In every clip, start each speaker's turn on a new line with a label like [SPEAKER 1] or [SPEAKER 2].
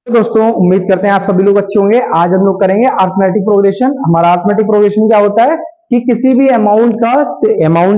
[SPEAKER 1] दोस्तों उम्मीद करते हैं आप सभी लोग अच्छे होंगे। आज हम लोग करेंगे अर्थमेटिक प्रोग्रेशन। हमारा अर्थमेटिक प्रोग्रेशन क्या होता है कि किसी भी अमाउंट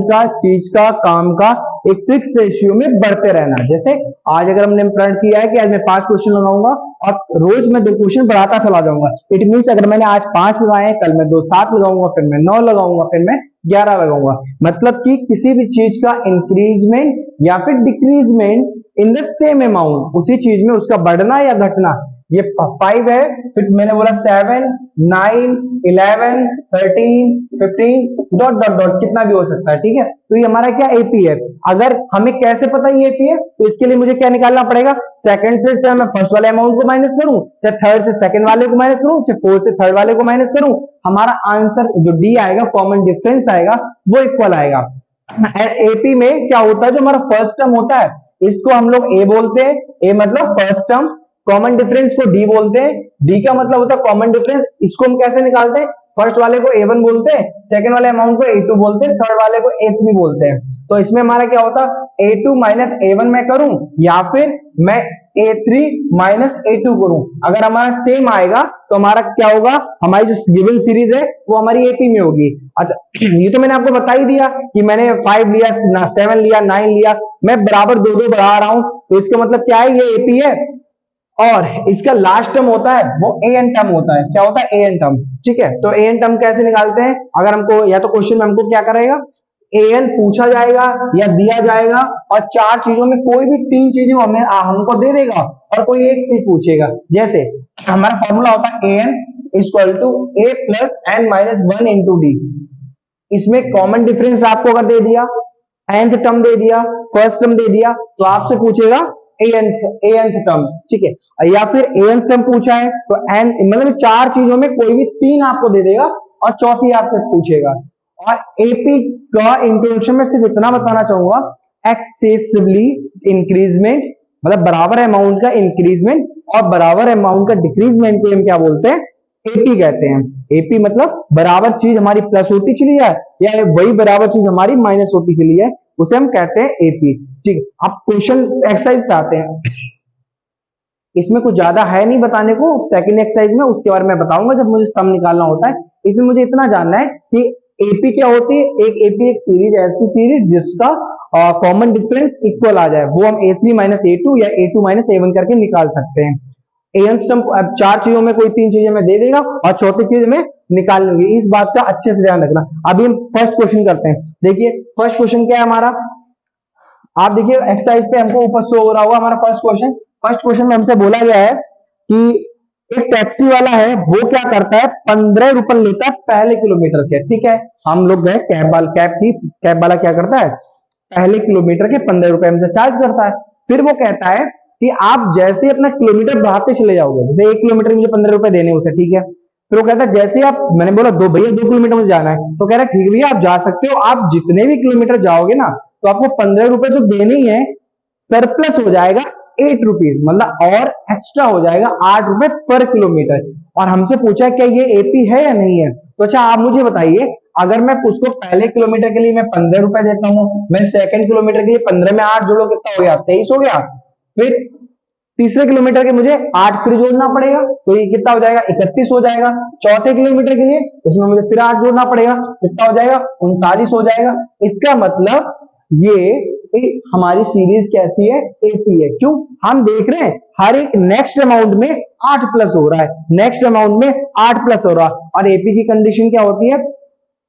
[SPEAKER 1] का चीज का काम का एक फिक्स रेशियो में बढ़ते रहना। जैसे आज अगर हमने प्रण किया है कि आज मैं 5 क्वेश्चन लगाऊंगा और रोज मैं 2 क्वेश्चन बढ़ाता चला जाऊंगा। इट मीन्स अगर मैंने आज 5 लगाए हैं, कल मैं 2 7 लगाऊंगा, फिर मैं 9 लगाऊंगा, फिर मैं 11 लगाऊंगा। मतलब कि किसी भी चीज का इंक्रीजमेंट या फिर decreasement in the same amount, उसी चीज में उसका बढ़ना या घटना। ये 5 है, फिर मैंने बोला 7 9 11 13 15 डॉट डॉट डॉट कितना भी हो सकता है। ठीक है, तो ये हमारा क्या एपी है। अगर हमें कैसे पता ये एपी है, तो इसके लिए मुझे क्या निकालना पड़ेगा, सेकंड से मैं फर्स्ट वाले अमाउंट को माइनस करूं, चाहे थर्ड से सेकंड वाले को माइनस करूं, चाहे फोर्थ से थर्ड वाले को माइनस करूं, हमारा आंसर जो डी आएगा, कॉमन डिफरेंस आएगा, वो इक्वल आएगा। एपी में क्या होता है, जो हमारा फर्स्ट टर्म होता है इसको हम लोग ए बोलते हैं। ए मतलब फर्स्ट टर्म, कॉमन डिफरेंस को डी बोलते हैं। डी का मतलब होता है कॉमन डिफरेंस। इसको हम कैसे निकालते हैं, फर्स्ट वाले को ए1 बोलते हैं, सेकंड वाले अमाउंट को ए2 बोलते हैं, थर्ड वाले को ए3 बोलते हैं। तो इसमें हमारा क्या होता है, ए2 माइनस ए1 मैं करूं या फिर मैं ए3 माइनस ए2 करूं। अगर हमारा सेम आएगा तो हमारा क्या होगा, हमारी जो गिवन सीरीज है वो हमारी एपी में होगी। अच्छा, ये तो मैंने आपको बता ही दिया कि मैंने 5 लिया, 7 लिया, 9 लिया, मैं बराबर 2 2 बढ़ा रहा हूं, तो इसका मतलब क्या है, ये एपी है। और इसका लास्ट टर्म होता है वो ए एन टर्म होता है। क्या होता है, ए एन टर्म। ठीक है, तो ए एन टर्म कैसे निकालते हैं, अगर हमको या तो क्वेश्चन में हमको क्या करेगा, ए एन पूछा जाएगा या दिया जाएगा और 4 चीजों में कोई भी 3 चीजें हमें हमको दे देगा और कोई एक चीज पूछेगा। जैसे हमारा फॉर्मूला होता है A N equal to A plus N minus 1 into D. इसमें कॉमन डिफरेंस आपको अगर दे दिया, nth टर्म दे दिया, फर्स्ट टर्म दे दिया, तो आपसे पूछेगा एनथ टर्म। ठीक है, या फिर एनथ टर्म पूछा है तो एन मतलब 4 चीजों में कोई भी 3 आपको दे देगा और चौथी आपसे पूछेगा। और एपी का इंट्रोडक्शन में सिर्फ इतना बताना चाहूंगा, एक्सेसिवली इंक्रीजमेंट मतलब बराबर अमाउंट का इंक्रीजमेंट और बराबर अमाउंट का डिक्रीजमेंट को हम क्या बोलते हैं, एपी कहते हैं। एपी मतलब बराबर चीज हमारी प्लस होती चली जाए या वही बराबर चीज हमारी माइनस होती चली जाए, उसे हम कहते हैं एपी। ठीक, अब क्वेश्चन एक्सरसाइज पे आते हैं। इसमें कुछ ज्यादा है नहीं बताने को, सेकंड एक्सरसाइज में उसके बारे में बताऊंगा जब मुझे सम निकालना होता है। इसमें मुझे इतना जानना है कि एपी क्या होती है। एक एपी एक सीरीज, ऐसी सीरीज जिसका कॉमन डिफरेंस इक्वल आ जाए, वो हम ए3 माइनस ए2 या ए2 माइनस ए1 करके निकाल सकते हैं। एनथ टर्म 4 चीजों में कोई 3 चीजें मैं दे देगा और चौथी चीज में निकाल लूंगी। इस बात का अच्छे से ध्यान रखना। अभी हम फर्स्ट क्वेश्चन करते हैं। देखिए फर्स्ट क्वेश्चन क्या है हमारा, आप देखिए एक्सरसाइज पे हमको ऊपर शो हो रहा होगा हमारा फर्स्ट क्वेश्चन। फर्स्ट क्वेश्चन में हमसे बोला गया है कि एक टैक्सी वाला है, वो क्या करता है, 15 रुपए लेता है पहले किलोमीटर के। ठीक है, हम लोग गए कैब वाला क्या करता है, पहले किलोमीटर के 15 रुपए हमसे चार्ज करता है। फिर वो कहता है कि आप जैसे ही अपना किलोमीटर बढ़ाते चले जाओगे, जैसे 1 किलोमीटर मुझे 15 रुपए देने उसे, ठीक है। फिर वो कहता है जैसे आप, मैंने बोला 2 भैया 2 किलोमीटर मुझे जाना है, तो कह रहा है ठीक भैया आप जा सकते हो, आप जितने भी किलोमीटर जाओगे ना तो आपको 15 रुपए तो देने ही है, सरप्लस हो जाएगा 8 रुपीज, मतलब और एक्स्ट्रा हो जाएगा 8 रुपए पर किलोमीटर। और हमसे पूछा है क्या ये एपी है या नहीं है। तो अच्छा आप मुझे बताइए, अगर मैं उसको पहले किलोमीटर के लिए मैं 15 रुपए देता हूं, मैं सेकंड किलोमीटर के लिए 15 में 8 जोड़ो, कितना हो गया, 23 हो गया। फिर तीसरे किलोमीटर के मुझे 8 फिर जोड़ना पड़ेगा, तो ये कितना हो जाएगा, 31 हो जाएगा। चौथे किलोमीटर के लिए इसमें मुझे फिर 8 जोड़ना पड़ेगा, कितना हो जाएगा, 39 हो जाएगा। इसका मतलब ये हमारी सीरीज कैसी है, एपी है। क्यों, हम देख रहे हैं हर एक नेक्स्ट अमाउंट में 8 प्लस हो रहा है, नेक्स्ट अमाउंट में 8 प्लस हो रहा है। और एपी की कंडीशन क्या होती है,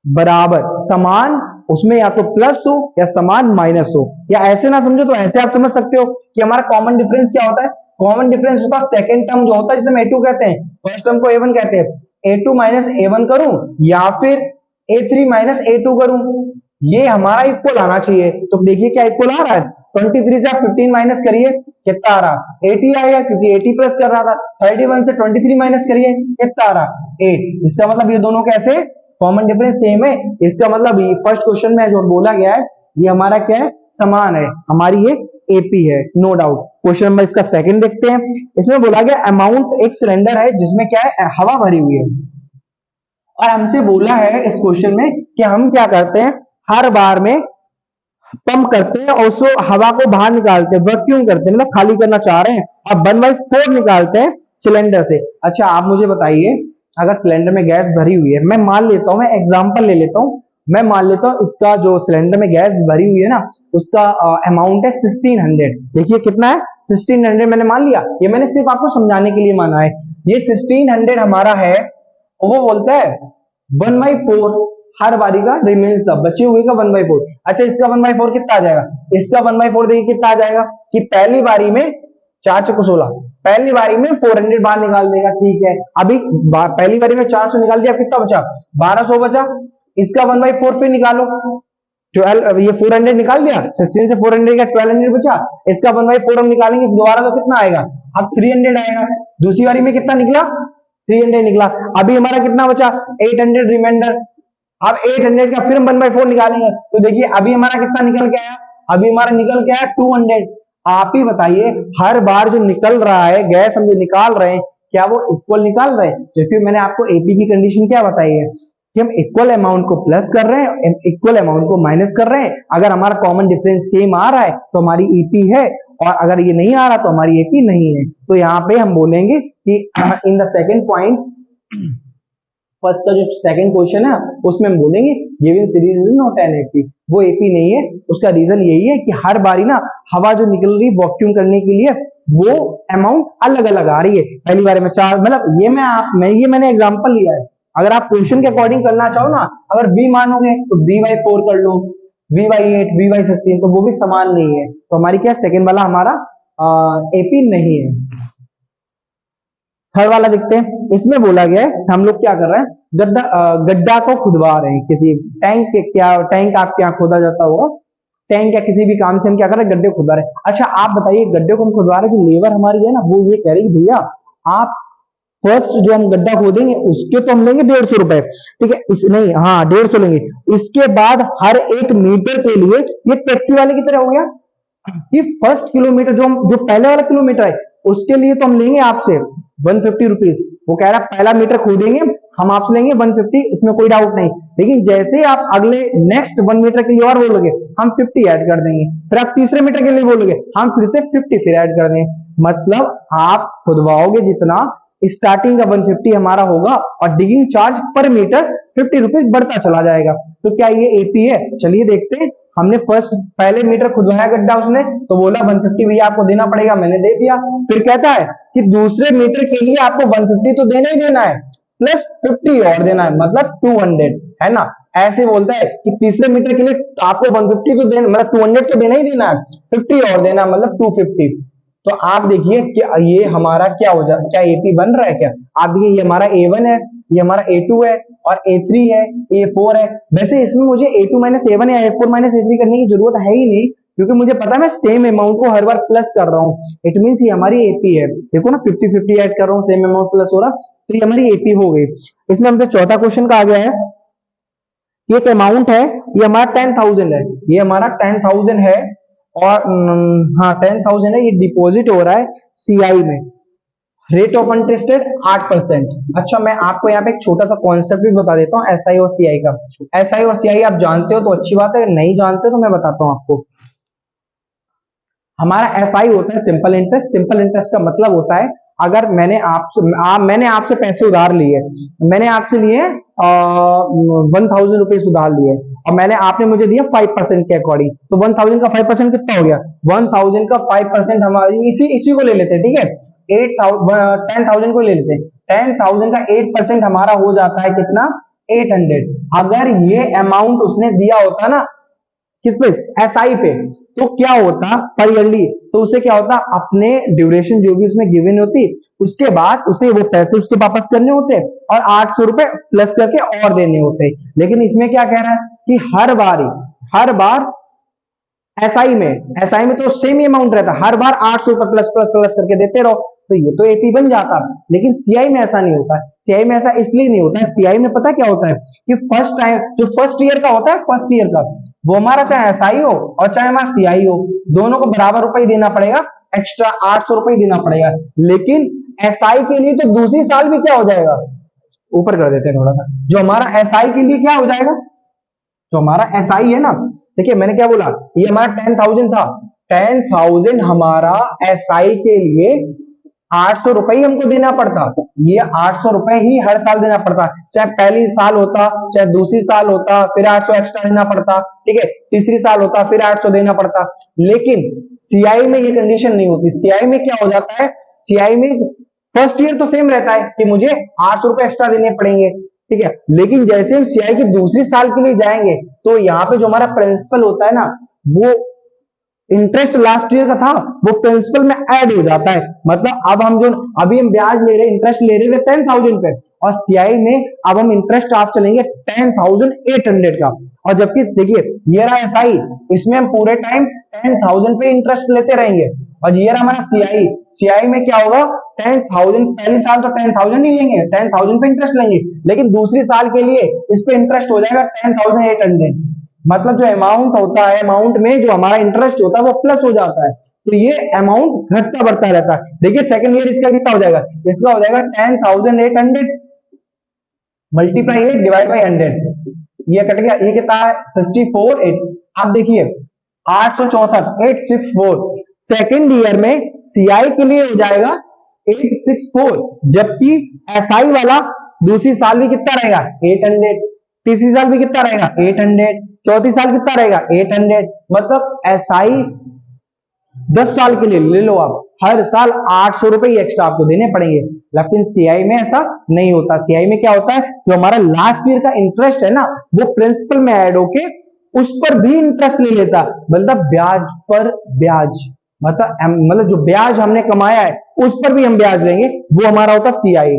[SPEAKER 1] बराबर समान, उसमें या तो प्लस हो या समान माइनस हो। या ऐसे ना समझो तो ऐसे आप समझ सकते हो कि हमारा कॉमन डिफरेंस क्या होता है, कॉमन डिफरेंस होता है सेकंड टर्म जो होता है, जिसे हम ए2 कहते हैं, फर्स्ट टर्म को ए1 कहते हैं। ए2 माइनस ए1 करूं या फिर ए3 माइनस ए2 करूं, ये हमारा इक्वल आना चाहिए। तो देखिए क्या इक्वल आ रहा है, 23 से आप 15 माइनस करिए, कितना आ रहा, 80 आएगा, क्योंकि 80 प्लस कर रहा था। 31 से 23 माइनस करिए, कितना आ रहा, 8। इसका मतलब ये दोनों कैसे, कॉमन डिफरेंस सेम है। इसका मतलब फर्स्ट क्वेश्चन में जो बोला गया है ये हमारा क्या है, समान है, हमारी ये एपी है, नो डाउट। क्वेश्चन नंबर इसका सेकंड देखते हैं। इसमें बोला गया अमाउंट, एक सिलेंडर है जिसमें क्या है, हवा भरी हुई है, और हमसे बोला है इस क्वेश्चन में कि हम क्या करते हैं, हर बार में पंप करते हैं और उसको हवा को बाहर निकालते हैं। वह क्यों करते हैं, मतलब खाली करना चाह रहे हैं। अब 1/4 निकालते हैं सिलेंडर से। अच्छा आप मुझे बताइए, अगर सिलेंडर में गैस भरी हुई है, मैं मान लेता हूं, मैं एग्जांपल ले लेता हूं, मैं मान लेता हूं इसका जो सिलेंडर में गैस भरी हुई है ना, उसका अमाउंट है 1600। देखिए कितना है, 1600 मैंने मान लिया, ये मैंने सिर्फ आपको समझाने के लिए माना है। ये 1600 हमारा है, वो बोलता है 1/4 हर बारी का रिमेन्स का, बची हुई का 1/4। अच्छा इसका 1/4 कितना आ जाएगा, इसका 1/4 देखिए कितना आ जाएगा कि पहली बारी में 4 × 16, पहली बारी में 400 बाहर निकाल देगा, ठीक है। अभी पहली बारी में 400 निकाल दिया, कितना बचा, 1200 बचा। इसका 1/4 फिर निकालो, 12, ये 400 निकाल दिया, 16 से 400 का 1200 बचा, इसका 1/4 हम निकालेंगे दोबारा तो कितना आएगा, अब 300 आएगा। दूसरी बारी में कितना निकला, 300 निकला। अभी हमारा कितना बचा, 800 रिमाइंडर। अब 800 का फिर हम 1/4 निकालेंगे, तो देखिए अभी हमारा कितना निकल के आया, अभी हमारा निकल के आया 200। आप ही बताइए, हर बार जो निकल रहा है गैस, हम जो निकाल रहे हैं, क्या वो इक्वल निकाल रहे हैं। जबकि मैंने आपको एपी की कंडीशन क्या बताई है कि हम इक्वल अमाउंट को प्लस कर रहे हैं, इक्वल अमाउंट को माइनस कर रहे हैं। अगर हमारा कॉमन डिफरेंस सेम आ रहा है तो हमारी ईपी है, और अगर ये नहीं आ रहा तो हमारी एपी नहीं है। तो यहाँ पे हम बोलेंगे कि in the second point, first का जो सेकंड क्वेश्चन है उसमें हम बोलेंगे given series is not an AP, वो एपी नहीं है। उसका रीजन यही है कि हर बारी ना हवा जो निकल रही वैक्यूम करने के लिए वो अमाउंट अलग अलग आ रही है। पहली बार में 4, मतलब ये मैंने एग्जांपल लिया है। अगर आप क्वेश्चन के अकॉर्डिंग करना चाहो ना, अगर बी मानोगे तो b/4 कर लो, b/8, b/16, तो वो भी समान नहीं है। तो हमारी क्या, सेकंड वाला हमारा एपी नहीं है। थर्ड वाला देखते हैं, इसमें बोला गया है हम लोग क्या कर रहे हैं, गड्ढा को खुदवा रहे हैं, किसी टैंक के, क्या टैंक आपके यहाँ खोदा जाता हो, टैंक या किसी भी काम से हम क्या कर रहे हैं, गड्ढे खुदवा रहे हैं। अच्छा आप बताइए, गड्ढे को हम खुदवा रहे हैं, जो लेबर हमारी है ना, वो ये कह रही है भैया आप फर्स्ट जो हम गड्ढा खोदेंगे उसके तो हम लेंगे 150 रुपए, ठीक है, इस नहीं, हाँ 150 लेंगे। इसके बाद हर 1 मीटर के लिए ये टैक्सी वाले की तरह हो गया कि फर्स्ट किलोमीटर जो पहले वाला किलोमीटर है उसके लिए तो हम लेंगे आपसे 150 रुपीज। वो कह रहा है पहला मीटर खोदेंगे हम आपसे लेंगे 150, इसमें कोई डाउट नहीं। लेकिन जैसे ही आप अगले नेक्स्ट 1 मीटर के लिए और बोलोगे हम 50 ऐड कर देंगे, फिर आप तीसरे मीटर के लिए बोलोगे हम फिर से 50 फिर ऐड कर देंगे। मतलब आप खुदवाओगे जितना, स्टार्टिंग का 150 हमारा होगा और डिगिंग चार्ज पर मीटर 50 रुपीज बढ़ता चला जाएगा। तो क्या ये एपी है, चलिए देखते हैं। हमने फर्स्ट पहले मीटर खुदवाया गड्ढा, उसने तो बोला 150 भैया आपको देना पड़ेगा, मैंने दे दिया। फिर कहता है कि दूसरे मीटर के लिए आपको 150 तो देना ही देना है, प्लस 50 और देना है, मतलब 200, है ना। ऐसे बोलता है कि तीसरे मीटर के लिए आपको 150 तो देना, मतलब 200 तो देना ही देना है, 50 और देना, मतलब 250। तो आप देखिए कि ये हमारा क्या हो जाए, क्या एपी बन रहा है क्या। आप देखिए ये हमारा A1 है, ये हमारा A2 है, और A3 है, A4 है। वैसे इसमें मुझे A2 - A1 या A4 - A3 करने की जरूरत है ही नहीं, क्योंकि मुझे पता है मैं सेम अमाउंट को हर बार प्लस कर रहा हूँ। इट मीन ये हमारी एपी है। देखो ना 50-50 ऐड कर रहा हूँ, सेम अमाउंट प्लस हो रहा, तो ये हमारी एपी हो गई। इसमें हमसे चौथा क्वेश्चन का आ गया है, ये एक अमाउंट है, ये हमारा 10,000 है, ये हमारा 10,000 है, और हाँ 10,000 है, ये डिपॉजिट हो रहा है सीआई में, रेट ऑफ इंटरेस्ट 8%। अच्छा मैं आपको यहाँ पे एक छोटा सा कॉन्सेप्ट भी बता देता हूँ एसआई और सीआई का। एसआई और सीआई आप जानते हो तो अच्छी बात है, नहीं जानते हो तो मैं बताता हूँ आपको। हमारा एसआई होता है सिंपल इंटरेस्ट। सिंपल इंटरेस्ट का मतलब होता है, अगर मैंने आपसे पैसे उधार लिए, मैंने आपसे लिए 1,000 रुपीज उधार लिए, और आपने मुझे दिया 5% के अकॉर्डिंग, तो 1,000 का 5% कितना हो गया, 1,000 का 5% हमारी इसी को ले लेते हैं, ठीक है, 10,000 को ले लेते हैं। 10,000 का 8% हमारा हो जाता है कितना, 800। अगर ये अमाउंट उसने दिया होता ना किस पे, एसआई पे, तो क्या होता पर ईयरली, तो उसे क्या होता, अपने ड्यूरेशन जो भी उसमें गिवन होती, उसके बाद उसे वो पैसे उसके वापस करने होते, और 800 रुपए प्लस करके और देने होते। लेकिन इसमें क्या कह रहा है कि हर बार एसआई में तो सेम ही अमाउंट रहता, हर बार 800 रुपए प्लस प्लस प्लस करके देते रहो, तो ये तो एपी बन जाता। लेकिन सीआई में ऐसा नहीं होता है। सीआई में ऐसा इसलिए नहीं होता है, सीआई में पता क्या होता है कि फर्स्ट टाइम जो फर्स्ट ईयर का होता है, फर्स्ट ईयर का वो हमारा चाहे एसआई हो और चाहे हमारा सीआई हो, दोनों को बराबर रुपए देना पड़ेगा, एक्स्ट्रा 800 रुपए देना पड़ेगा। लेकिन एसआई के लिए तो दूसरी साल भी क्या हो जाएगा, ऊपर कर देते हैं थोड़ा सा, जो हमारा एसआई के लिए क्या हो जाएगा, जो हमारा एसआई है ना, देखिए मैंने क्या बोला, ये हमारा 10,000 था, 10,000 हमारा एसआई के लिए 800 रुपए ही हमको देना पड़ता, ये 800 रुपए ही हर साल देना पड़ता, चाहे पहली साल होता चाहे दूसरी साल होता फिर 800 एक्स्ट्रा देना पड़ता, ठीक है, तीसरी साल होता फिर 800 देना पड़ता। लेकिन सीआई में ये कंडीशन नहीं होती। सीआई में क्या हो जाता है, सीआई में फर्स्ट ईयर तो सेम रहता है कि मुझे 800 रुपए एक्स्ट्रा देने पड़ेंगे, ठीक है, लेकिन जैसे हम सीआई की दूसरी साल के लिए जाएंगे तो यहाँ पे जो हमारा प्रिंसिपल होता है ना, वो इंटरेस्ट लास्ट ईयर का था वो प्रिंसिपल में ऐड हो जाता है। मतलब अब हम जो अभी हम ब्याज ले रहे इंटरेस्ट ले रहे थे 10,000 पे, और सीआई में अब हम इंटरेस्ट आप चलेंगे 10,800 का। और जबकि देखिए ये रहा एसआई, इसमें हम पूरे टाइम 10,000 पे इंटरेस्ट लेते रहेंगे, और ये रहा हमारा सीआई, सीआई में क्या होगा 10,000, पहली साल तो 10,000 ही लेंगे, 10,000 पे इंटरेस्ट लेंगे, लेकिन दूसरी साल के लिए इस पे इंटरेस्ट हो जाएगा 10,800। मतलब जो अमाउंट होता है, अमाउंट में जो हमारा इंटरेस्ट होता है वो प्लस हो जाता है, तो ये अमाउंट घटता बढ़ता रहता है। देखिए सेकंड ईयर इसका कितना हो जाएगा, इसका हो जाएगा 10,800 मल्टीप्लाई 8 डिवाइड बाई 100, ये कट गया, ये कितना है 64 8। आप देखिए 864 864, सेकेंड ईयर में सीआई के लिए हो जाएगा 864, जबकि एसआई वाला दूसरी साल भी कितना रहेगा 800, तीसरी साल भी कितना रहेगा 800, चौथी साल कितना रहेगा 800। मतलब एसआई 10 साल के लिए ले लो आप, हर साल 800 रुपए एक्स्ट्रा आपको देने पड़ेंगे, लेकिन सीआई में ऐसा नहीं होता। सीआई में क्या होता है, जो हमारा लास्ट ईयर का इंटरेस्ट है ना वो प्रिंसिपल में ऐड होके उस पर भी इंटरेस्ट ले लेता, मतलब ब्याज पर ब्याज, मतलब जो ब्याज हमने कमाया है उस पर भी हम ब्याज लेंगे, वो हमारा होता सीआई।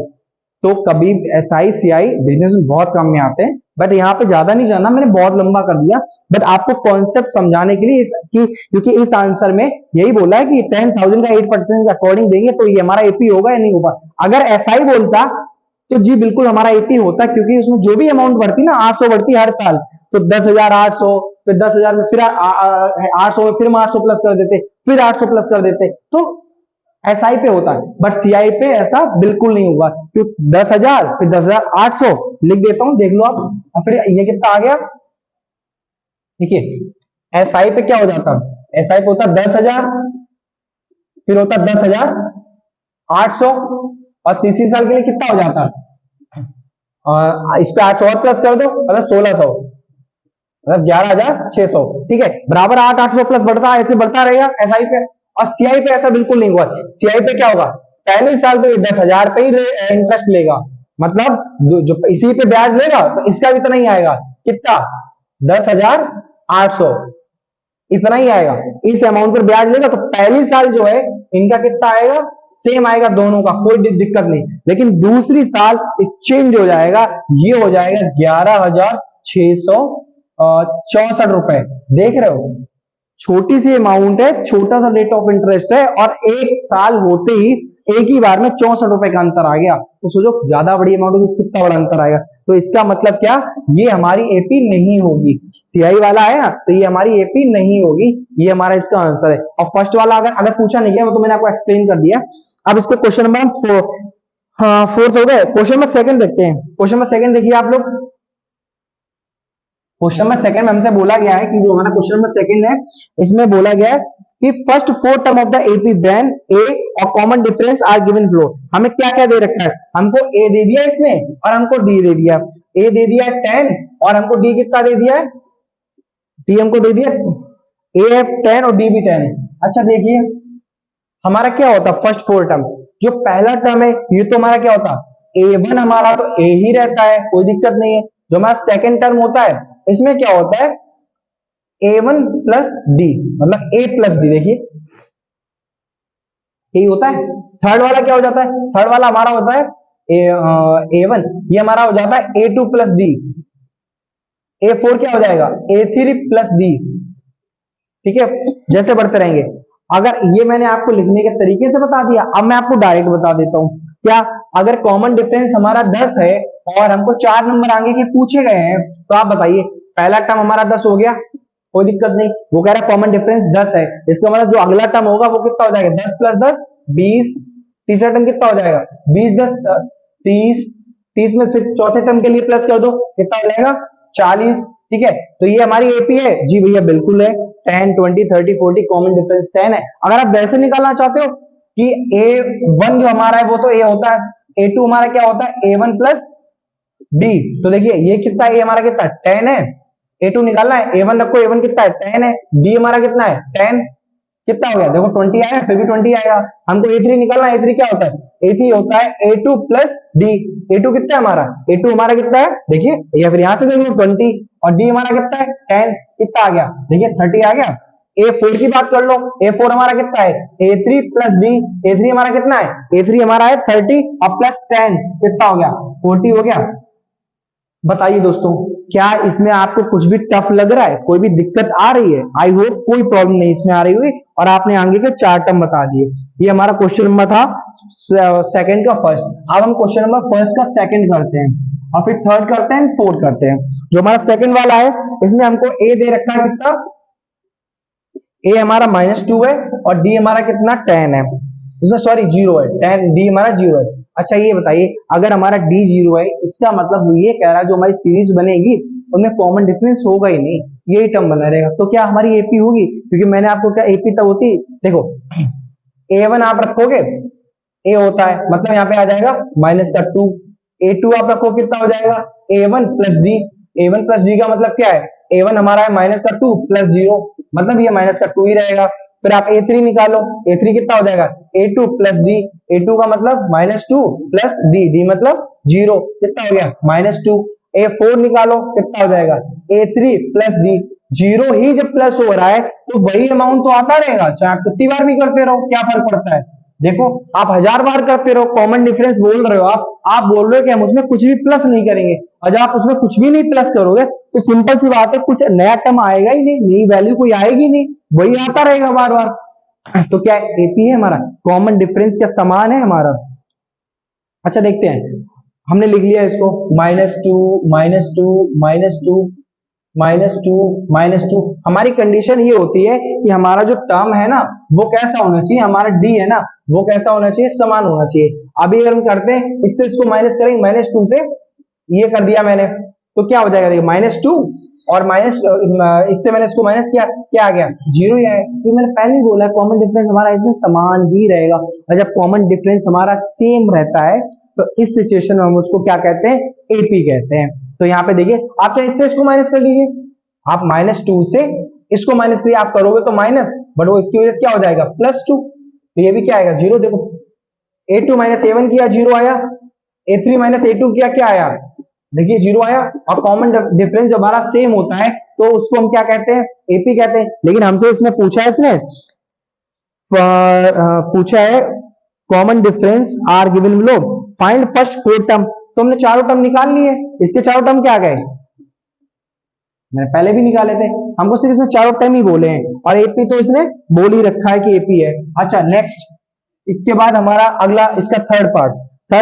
[SPEAKER 1] तो कभी एसआई सीआई बिजनेस में बहुत कम में आते हैं, बट यहाँ पे ज्यादा नहीं जाना, मैंने बहुत लंबा कर दिया, बट आपको कॉन्सेप्ट समझाने के लिए क्योंकि इस आंसर में यही बोला है कि 10,000 का 8% अकॉर्डिंग देंगे तो ये हमारा एपी होगा या नहीं होगा। अगर एसआई बोलता तो जी बिल्कुल हमारा एपी होता, क्योंकि उसमें जो भी अमाउंट बढ़ती ना 800 बढ़ती हर साल, तो 10,800, फिर 10,000 में फिर 800 में फिर हम 800 प्लस कर देते, फिर 800 प्लस कर देते, तो एसआई पे होता है, बट सीआई पे ऐसा बिल्कुल नहीं होगा। क्योंकि 10,000 फिर 10,800 लिख देता हूं, देख लो आप, और फिर ये कितना आ गया, देखिए एसआई पे क्या हो जाता, एसआई पे होता 10,000, फिर होता 10,800, और तीसरी साल के लिए कितना हो जाता, इस पे 800 और प्लस कर दो, मतलब 1,600, मतलब 11,600, ठीक है, बराबर 800 प्लस बढ़ता ऐसे बढ़ता रहेगा एसआई पे। और सीआई पे ऐसा बिल्कुल नहीं हुआ, सीआई पे क्या होगा, पहले साल तो 10,000 पे ही इंटरेस्ट लेगा, मतलब जो इसी पे ब्याज लेगा तो इसका भी इतना ही आएगा, कितना 10,800, इतना ही आएगा, इस अमाउंट पर ब्याज लेगा, तो पहली साल जो है इनका कितना आएगा, सेम आएगा दोनों का, कोई दिक्कत नहीं। लेकिन दूसरी साल चेंज हो जाएगा, ये हो जाएगा 11,664 रुपए, देख रहे हो, छोटी सी अमाउंट है, छोटा सा रेट ऑफ इंटरेस्ट है, और एक साल होते ही एक ही बार में 64 रुपए का अंतर आ गया, तो सोचो ज्यादा बड़ी अमाउंट है कितना बड़ा अंतर आएगा। तो इसका मतलब क्या, ये हमारी एपी नहीं होगी, सीआई वाला है ना, तो ये हमारी एपी नहीं होगी, ये हमारा इसका आंसर है। और फर्स्ट वाला अगर पूछा नहीं गया वो तो मैंने आपको एक्सप्लेन कर दिया। अब इसको क्वेश्चन नंबर फोर्थ हो गए, क्वेश्चन नंबर सेकंड देखते हैं। क्वेश्चन नंबर सेकंड देखिए आप लोग, क्वेश्चन नंबर सेकंड में हमसे बोला गया है कि जो हमारा क्वेश्चन नंबर सेकंड है इसमें बोला गया है कि first four term of the AP brand A और common difference are given below. हमें क्या क्या दे रखा है, हमको ए दे दिया इसमें और हमको डी दे दिया, ए दे दिया 10 और हमको डी कितना दे दिया है, डी हमको दे दिया ए है 10 और डी भी 10 है। अच्छा देखिए हमारा क्या होता फर्स्ट फोर टर्म, जो पहला टर्म है ये तो हमारा क्या होता A1, हमारा तो ए ही रहता है, कोई दिक्कत नहीं है। जो हमारा सेकंड टर्म होता है इसमें क्या होता है A1 प्लस डी, मतलब A प्लस डी, देखिए यही होता है। थर्ड वाला क्या हो जाता है, थर्ड वाला हमारा होता है A1, ये हमारा हो जाता है A2 प्लस डी, A4 क्या हो जाएगा A3 प्लस डी, ठीक है, जैसे बढ़ते रहेंगे। अगर ये मैंने आपको लिखने के तरीके से बता दिया, अब मैं आपको डायरेक्ट बता देता हूं क्या, अगर कॉमन डिफरेंस हमारा 10 है और हमको 4 नंबर आगे के पूछे गए हैं, तो आप बताइए पहला टर्म हमारा 10 हो गया, कोई दिक्कत नहीं, वो कह रहा है कॉमन डिफरेंस 10 है, इसका मतलब जो अगला टर्म होगा वो कितना हो जाएगा 10 प्लस 10 20, तीसरा टर्म कितना हो जाएगा 20 10 30, 30 में फिर चौथे टर्म के लिए प्लस कर दो, कितना हो जाएगा 40, ठीक है। तो ये हमारी एपी है जी भैया, बिल्कुल है 10 20 30 40, कॉमन डिफरेंस 10 है। अगर आप वैसे निकालना चाहते हो कि A1 जो हमारा है वो तो A होता है, A2 हमारा क्या होता है A1 प्लस D। तो देखिए ये कितना A हमारा कितना 10 है, A2 निकालना है, A1 रखो, A1 कितना है 10 है, D हमारा कितना है 10, कितना हो गया देखो 20 आया, फिर भी 20 आएगा। हमको A3 निकालना है, A3 क्या होता है A3 होता है A2 प्लस D। A2 कितना है हमारा, A2 हमारा कितना है देखिए, या फिर यहां से देख लो 20, और D हमारा कितना है 10, कितना आ गया देखिए 30 आ गया। A4 की बात कर लो, A4 हमारा कितना है A3 प्लस D, A3 हमारा कितना है A3 हमारा है 30 और प्लस 10 कितना हो गया 40 हो गया। बताइए दोस्तों, क्या इसमें आपको कुछ भी टफ लग रहा है, कोई भी दिक्कत आ रही है? आई होप कोई प्रॉब्लम नहीं इसमें आ रही हुई, और आपने आगे के 4 टर्म बता दिए। ये हमारा क्वेश्चन नंबर था सेकंड का फर्स्ट। अब हम क्वेश्चन नंबर फर्स्ट का सेकंड करते हैं, और फिर थर्ड करते हैं, फोर्थ करते हैं। जो हमारा सेकंड वाला है, इसमें हमको ए दे रखा है कितना, ए हमारा -2 है, और डी हमारा कितना 10 है, इसमें सॉरी 0 है, 10 डी हमारा 0 है। अच्छा ये बताइए, अगर हमारा डी 0 है, इसका मतलब वो ये कह रहा है जो हमारी सीरीज बनेगी उनमें कॉमन डिफरेंस होगा ही नहीं, यही टर्म बना रहेगा। तो क्या हमारी एपी होगी? क्योंकि मैंने आपको क्या एपी तब होती, देखो A1 आप रखोगे, ए होता है मतलब यहाँ पे आ जाएगा -2, A2 आप रखो कितना हो जाएगा A1 plus D, A1 plus D का मतलब क्या है, A1 हमारा है -2 प्लस 0, मतलब ये -2 ही रहेगा। फिर आप A3 निकालो, A3 कितना हो जाएगा A2 प्लस डी, A2 का मतलब -2 प्लस डी, डी मतलब 0, कितना हो गया -2। A4 निकालो कितना हो जाएगा A3 प्लस डी, 0 ही जब प्लस हो रहा है तो वही अमाउंट तो आता रहेगा, चाहे आप कितनी बार भी करते रहो, क्या फर्क पड़ता है। देखो आप 1000 बार करते रहो, कॉमन डिफरेंस बोल रहे हो आप बोल रहे हो कि हम उसमें कुछ भी प्लस नहीं करेंगे, और जब आप उसमें कुछ भी नहीं प्लस करोगे तो सिंपल सी बात है कुछ नया टर्म आएगा ही नहीं, नई वैल्यू कोई आएगी नहीं, वही आता रहेगा बार बार। तो क्या एपी है हमारा, कॉमन डिफरेंस क्या समान है हमारा। अच्छा देखते हैं, हमने लिख लिया इसको -2 -2 -2 -2 -2। हमारी कंडीशन ये होती है कि हमारा जो टर्म है ना वो कैसा होना चाहिए, हमारा डी है ना वो कैसा होना चाहिए, समान होना चाहिए। अभी अगर हम करते हैं इससे इसको माइनस करेंगे, -2 से ये कर दिया मैंने, तो क्या हो जाएगा देखिए -2 और माइनस, इससे मैंने इसको माइनस किया, क्या आ गया 0 ही आया। तो मैंने पहले ही बोला कॉमन डिफरेंस हमारा इसमें समान ही रहेगा, और जब कॉमन डिफरेंस हमारा सेम रहता है तो इस सिचुएशन में हम उसको क्या कहते हैं, एपी कहते हैं। तो यहाँ पे देखिए आप चाहे इससे इसको माइनस कर लीजिए, आप -2 से इसको माइनस करिए, आप करोगे तो माइनस, बट वो इसकी वजह से क्या हो जाएगा +2, तो ये भी क्या आएगा 0। देखो A2 माइनस A1 किया 0 आया, A3 माइनस A2 किया क्या आया देखिए 0 आया। और कॉमन डिफरेंस जब हमारा सेम होता है तो उसको हम क्या कहते हैं, एपी कहते हैं। लेकिन हमसे इसने पूछा है, इसने पूछा है common difference are given below, find first 4 term. तो हमने चारों टर्म निकाल लिए, इसके चारों टर्म क्या गए, मैंने पहले भी निकाले थे, हमको सिर्फ इसमें चारों टर्म ही बोले हैं, और एपी तो इसने बोल ही रखा है कि एपी है। अच्छा नेक्स्ट, इसके बाद हमारा अगला इसका थर्ड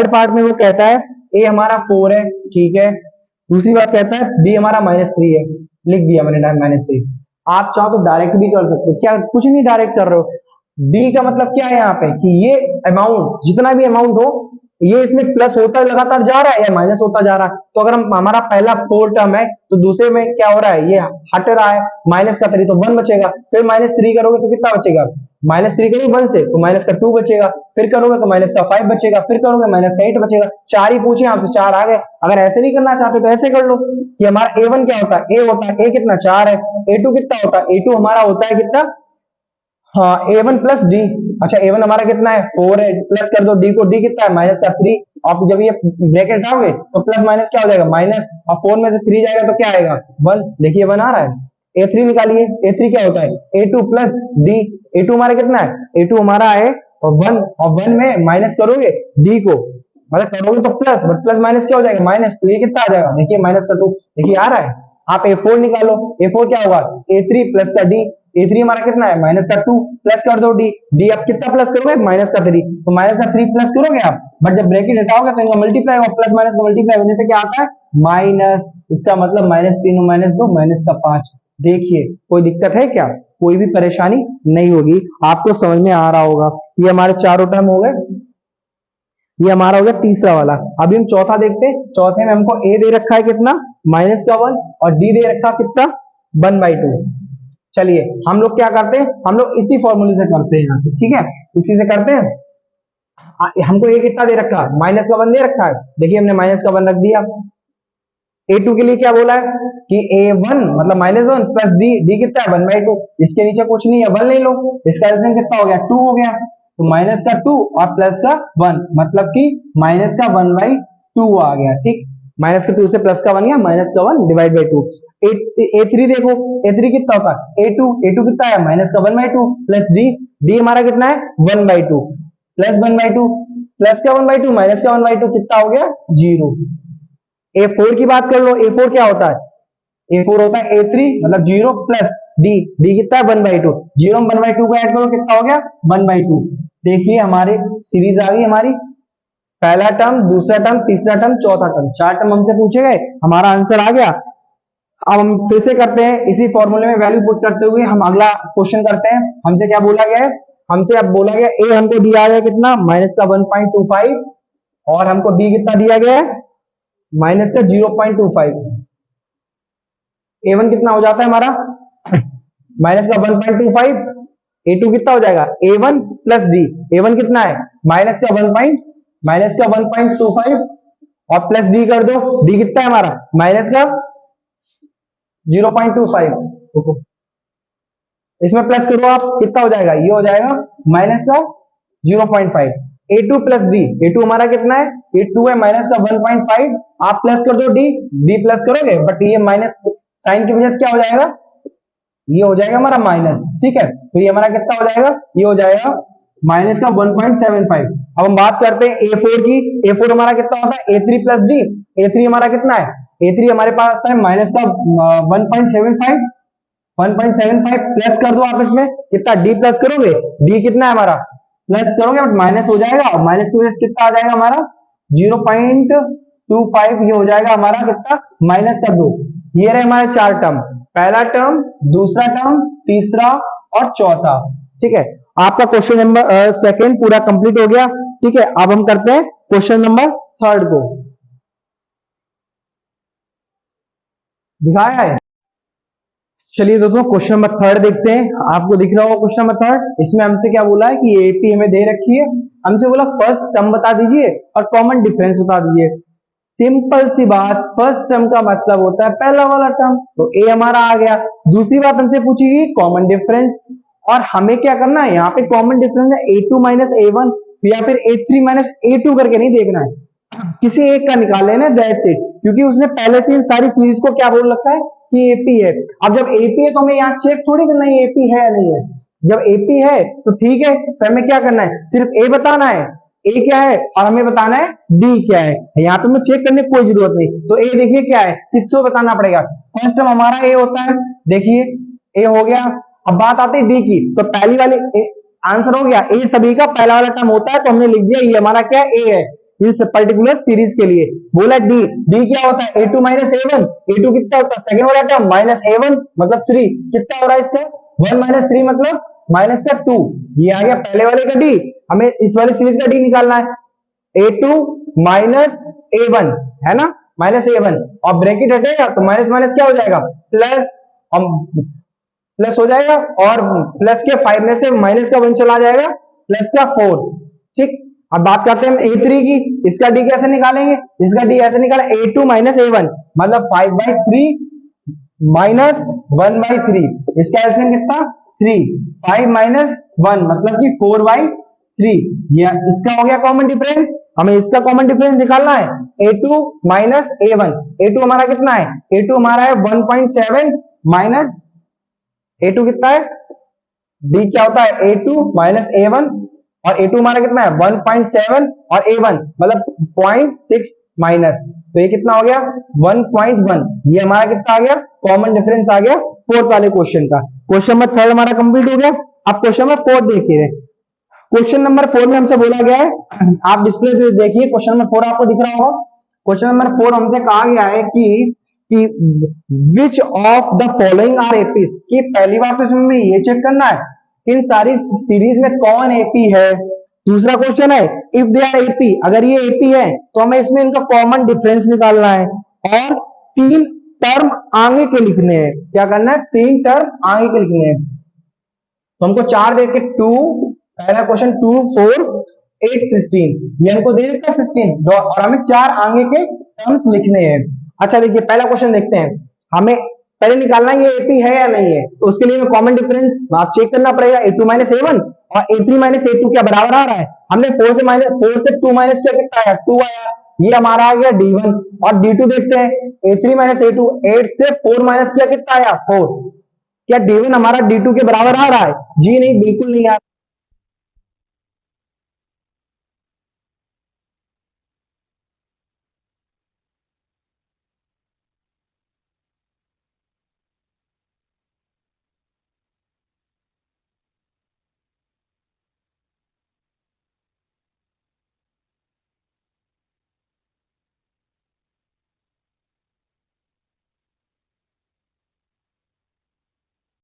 [SPEAKER 1] पार्ट में वो कहता है ए हमारा 4 है, ठीक है। दूसरी बात कहता है बी हमारा -3 है, लिख दिया मैंने -3। आप चाहो तो डायरेक्ट भी कर सकते हो, क्या कुछ नहीं डायरेक्ट कर रहे हो। बी का मतलब क्या है यहाँ पे कि ये अमाउंट जितना भी अमाउंट हो ये इसमें प्लस होता लगातार जा रहा है या माइनस होता जा रहा है। तो अगर हम हमारा पहला 4 टर्म है तो दूसरे में क्या हो रहा है, ये हट रहा है, माइनस का 3 तो 1 बचेगा, फिर -3 करोगे तो कितना बचेगा, -3 करोगे 1 से तो माइनस का 2 बचेगा, फिर करोगे तो माइनस का 5 बचेगा, फिर करोगे माइनस का 8 बचेगा। 4 ही पूछे आपसे, 4 आ गए। अगर ऐसे नहीं करना चाहते तो ऐसे कर लो कि हमारा A1 क्या होता है, A होता है, A कितना 4 है, A2 कितना होता है, A2 हमारा होता है कितना, हाँ A1 प्लस डी। अच्छा A1 हमारा कितना है 4 है, प्लस कर दो डी को, डी कितना है -3। आप जब ये ब्रैकेट हटाओगे तो प्लस माइनस क्या हो जाएगा माइनस, और 4 में से 3 जाएगा तो क्या आएगा 1। देखिए 1 आ रहा है। A3 निकालिए, A3 क्या होता है A2 प्लस डी, A2 हमारा कितना है, A2 हमारा है 1, और 1 में माइनस करोगे डी को, मतलब करोगे तो प्लस, बट प्लस माइनस क्या हो जाएगा माइनस, तो ये कितना आ जाएगा देखिए -2, देखिए आ रहा है। आप A4 निकालो, A4 क्या होगा A3 प्लस का डी, A3 हमारा कितना है -2, प्लस कर दो डी, डी आप कितना प्लस करोगे -3, तो -3 प्लस करोगे आप, बट जब ब्रैकेट हटाओगे तो इनका मल्टीप्लाई होगा, प्लस माइनस का मल्टीप्लाई होने पे क्या आता है माइनस, इसका मतलब -3 -2 -5। देखिए कोई दिक्कत है क्या, कोई भी परेशानी नहीं होगी, आपको समझ में आ रहा होगा। ये हमारे चारों टर्म हो गए, ये हमारा हो गया तीसरा वाला। अभी हम चौथा देखते हैं। चौथे में हमको ए दे रखा है कितना -1, और डी दे रखा कितना 1/2। चलिए हम लोग क्या करते हैं, हम लोग इसी फॉर्मूले से करते हैं यहाँ से, ठीक है, इसी से करते हैं। हमको ए कितना दे रखा है, माइनस का 1 दे रखा है। देखिए हमने माइनस का 1 रख दिया। A2 के लिए क्या बोला है कि A1 मतलब -1 प्लस डी, डी कितना है 1/2, इसके नीचे कुछ नहीं है 1 ले लो, इसका एलसीएम कितना हो गया 2 हो गया, तो माइनस का 2 और प्लस का 1 मतलब कि माइनस का 1/2 आ गया। ठीक, माइनस का 2 से प्लस का 1 गया, माइनस का 1 डिवाइड बाई 2। A3 देखो, A3 कितना होता है A2 कितना है माइनस का 1/2 प्लस डी, डी हमारा कितना है 1/2 प्लस 1/2 प्लस का 1/2 माइनस का 1/2 कितना हो गया 0। A4 की बात कर लो, A4 क्या होता है A4 होता है A3 मतलब 0 प्लस डी, डी कितना है 1/2, 0 में 1/2 को ऐड करो कितना हो गया 1/2। देखिए हमारे सीरीज आ गई हमारी, पहला टर्म, दूसरा टर्म, तीसरा टर्म, चौथा टर्म, 4 टर्म हमसे पूछे गए, हमारा आंसर आ गया। अब हम फिर से करते हैं इसी फॉर्मूले में वैल्यू पुट करते हुए हम अगला क्वेश्चन करते हैं। हमसे क्या बोला गया है, हमसे अब बोला गया ए हमको दिया गया कितना माइनस का 1.25 और हमको डी कितना दिया गया है माइनस का 0.25। A1 कितना हो जाता है हमारा माइनस का 1.25, A2 कितना हो जाएगा A1 प्लस डी, A1 कितना है माइनस का 1.25 और प्लस डी कर दो, डी कितना है हमारा माइनस का 0.25। इसमें प्लस करो आप कितना हो जाएगा, ये हो जाएगा माइनस का 0.5। A2 प्लस डी, A2 हमारा कितना है A2 है माइनस का 1.5, आप प्लस कर दो डी, डी प्लस करोगे बट ये माइनस साइन की वजह से क्या हो जाएगा, ये हो जाएगा हमारा माइनस। ठीक है, तो ये हमारा कितना हो जाएगा, ये हो जाएगा माइनस का 1.75। अब हम बात करते हैं A4 की, A4 हमारा कितना होता है A3 प्लस डी, A3 हमारा कितना है A3 हमारे पास है माइनस का 1.75 प्लस कर दो आप इसमें कितना डी प्लस करोगे, डी कितना है हमारा प्लस करोगे बट माइनस हो जाएगा और माइनस की वजह से कितना आ जाएगा हमारा 0.25, ये हो जाएगा हमारा कितना माइनस का 2। ये रहे हमारे 4 टर्म, पहला टर्म, दूसरा टर्म, तीसरा और चौथा। ठीक है, आपका क्वेश्चन नंबर सेकंड पूरा कंप्लीट हो गया। ठीक है, अब हम करते हैं क्वेश्चन नंबर थर्ड को, दिखाया है। चलिए दोस्तों क्वेश्चन नंबर थर्ड देखते हैं, आपको दिख रहा होगा क्वेश्चन नंबर थर्ड। इसमें हमसे क्या बोला है कि एपी हमें दे रखी है, हमसे बोला फर्स्ट टर्म बता दीजिए और कॉमन डिफरेंस बता दीजिए। सिंपल सी बात, फर्स्ट टर्म का मतलब होता है पहला वाला टर्म, तो ए हमारा आ गया। दूसरी बात हमसे पूछी गई कॉमन डिफरेंस, और हमें क्या करना है यहाँ पे कॉमन डिफरेंस है A2 माइनस A1 या फिर A3 माइनस A2 करके नहीं देखना है, किसी एक का निकाल लेना है, दैट्स इट। क्योंकि उसने पहले से इन सारी सीरीज को क्या बोल रखा है कि एपी है। अब जब एपी है तो हमें यहाँ चेक थोड़ी करना है एपी है या नहीं है, जब एपी है तो ठीक है, तो हमें क्या करना है सिर्फ ए बताना है, ए क्या है और हमें बताना है डी क्या है। यहाँ पे हमें चेक करने की कोई जरूरत नहीं, तो ए देखिए क्या है, किसको बताना पड़ेगा, फर्स्ट टर्म हमारा ए होता है, देखिए ए हो गया। अब बात आती है डी की, तो पहली वाली आंसर हो गया, ए सभी का पहला वाला टर्म होता है, तो हमने लिख दिया ये हमारा क्या है ए है इस पर्टिकुलर सीरीज के लिए। बोला डी, डी क्या होता है A2 माइनस A1, A2 कितना होता है सेकंड वाला टर्म माइनस A1 मतलब 3, कितना हो रहा है इसका 1 माइनस 3 मतलब माइनस का 2, ये आ गया पहले वाले का डी। हमें इस वाली सीरीज का डी निकालना है A2 माइनस A1 है ना, माइनस A1 और ब्रैकेट हटेगा तो माइनस माइनस क्या हो जाएगा प्लस, प्लस हो जाएगा और प्लस के 5 में से माइनस का 1 चला जाएगा, प्लस का 4। ठीक, अब बात करते हैं A3 की, इसका डी कैसे निकालेंगे, इसका डी ऐसे निकाला A2 माइनस A1 मतलब 5/3 माइनस 1/3, इसका एलसीएम कितना 3, 5 माइनस 1 मतलब कि 4/3, ये इसका हो गया कॉमन डिफरेंस। हमें इसका कॉमन डिफरेंस निकालना है A2 माइनस A1, A2 हमारा कितना है A2 हमारा है 1.7 माइनस A2 कितना है, डी क्या होता है A2 माइनस A1 और A2 हमारा कितना है 1.7 और A1 मतलब 0.6 माइनस, तो ये कितना हो गया 1.1, ये हमारा कितना आ गया कॉमन डिफरेंस आ गया फोर्थ वाले क्वेश्चन का। क्वेश्चन नंबर थर्ड हमारा कंप्लीट हो गया। अब क्वेश्चन नंबर फोर्थ देखिए, क्वेश्चन नंबर 4 में हमसे बोला गया है, आप डिस्प्ले पे देखिए क्वेश्चन नंबर 4 आपको दिख रहा होगा। क्वेश्चन नंबर 4 हमसे कहा गया है कि which of the following are APs, कि पहली बात तो इसमें ये चेक करना है इन सारी सीरीज में कौन एपी है। दूसरा क्वेश्चन है इफ दे आर एपी, अगर ये एपी है तो हमें इसमें इनका कॉमन डिफरेंस निकालना है और 3 टर्म आगे के लिखने हैं। क्या करना है 3 टर्म आगे के लिखने हैं, तो हमको 4 देके 2, पहला क्वेश्चन 2 4 8 16 ये हमको दे रखा है 16 और हमें 4 आगे के टर्म्स लिखने हैं। अच्छा देखिए पहला क्वेश्चन देखते हैं, हमें पहले निकालना है ये AP है या नहीं है, तो उसके लिए हमें कॉमन डिफरेंस आप चेक करना पड़ेगा। A2 माइनस A1 और A3 माइनस A2 क्या बराबर आ रहा है, हमने 4 से 2 माइनस किया कितना आया 2 आया, ये हमारा आ गया D1। और D2 देखते हैं, A3 माइनस A2 8 से 4 माइनस किया कितना आया 4, क्या D1 हमारा D2 के बराबर आ रहा है, जी नहीं बिल्कुल नहीं आ रहा।